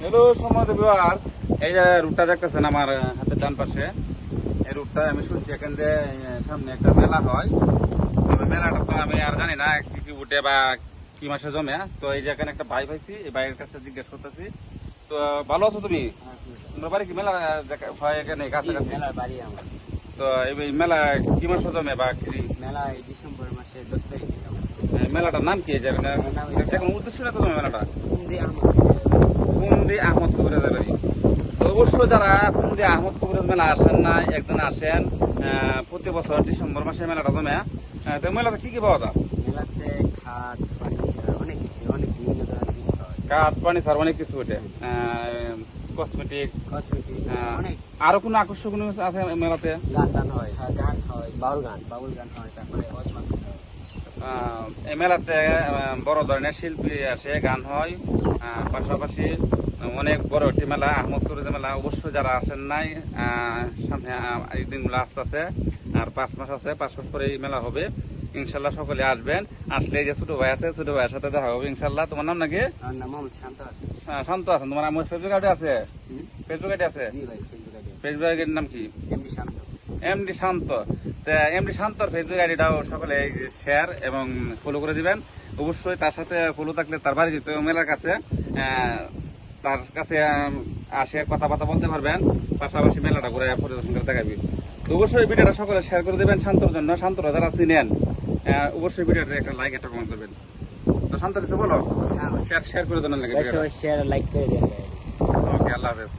Hello সম্মানিত viewers, এই যে রুটটা দেখতেছেন আমার হাতের ডান পাশে, এই রুটটা আমি শুনছি এখান দিয়ে সামনে একটা মেলা হয়। তবে মেলাটা তো আমি আর জানি না কি কি উঠে বা কি মাসে জমে। তো এই যে এখানে একটা ভাই পাইছি, এই ভাইয়ের কাছে জিজ্ঞেস করতেছি। তো ভালো আছো তুমি? তোমার বাড়ি কি মেলা হয় এখানে কাছাকাছি? মেলার বাড়ি আমার। তো এই মেলা কি মাসে জমে বা কি মেলা এই ডিসেম্বর মাসের 10 তারিখে জমে। মেলাটার নাম কি? এখন উদ্দেশ্য না তো জমে মেলাটা কুন্দি আহমদ। কুন্দি আহমদ কবিরাজের বাড়ি। তো অবশ্যই যারা কুন্দি আহমদ কবিরাজ মেলা আসেন না, একদিন আসেন। প্রতি বছর ডিসেম্বর মাসে মেলাটা জমে। তো মেলাতে কি কি পাওয়া যায়? মেলাতে খাট ফার্নিচার অনেক কিছু, অনেক বিভিন্ন ধরনের জিনিস পাওয়া যায়। কাঠ ফার্নিচার অনেক কিছু ওঠে, কসমেটিক। কসমেটিক অনেক। আরো কোনো আকর্ষণীয় আছে মেলাতে? গান হয়, গান হয়, বাউল গান হয়, তারপরে ওসমান হয়। এই মেলাতে বড় ধরনের শিল্পী আসে, গান হয়। পাশাপাশি অনেক বড় একটি মেলা, আহমদ কবিরাজ মেলা। অবশ্যই যারা আসেন নাই, সামনে এই দিনগুলো আসতেছে, আর 5 মাস আছে, 5 মাস পরে এই মেলা হবে। ইনশাল্লাহ সকলে আসবেন। আসলে এই যে ছোট ভাই আছে, ছোট ভাইয়ের সাথে দেখা হবে ইনশাল্লাহ। তোমার নাম নাকি? আমার নাম মোহাম্মদ শান্ত আছে। শান্ত আছেন? তোমার আমার ফেসবুক আইডি আছে? ফেসবুক আইডি আছে? জি ভাই, ফেসবুক আইডি আছে। ফেসবুক আইডির নাম কি? এমডি শান্ত। এমডি শান্ত। এমডি শান্তর ফেসবুক আইডিটাও সকলে শেয়ার এবং ফলো করে দিবেন। অবশ্যই তার সাথে ফলো থাকলে তার বাড়ি যেতে মেলার কাছে, তার কাছে আসে কথাবার্তা বলতে পারবেন। পাশাপাশি মেলাটা ঘুরে পরিদর্শন করে দেখাবি। তো অবশ্যই ভিডিওটা সকলে শেয়ার করে দেবেন শান্তর জন্য। শান্তরা যারা চিনেন অবশ্যই ভিডিওটা একটা লাইক, একটা কমেন্ট করবেন। তো শান্ত কিছু বলো, শেয়ার করে দেন লাগে। শেয়ার লাইক করে দেন। ওকে, আল্লাহ হাফেজ।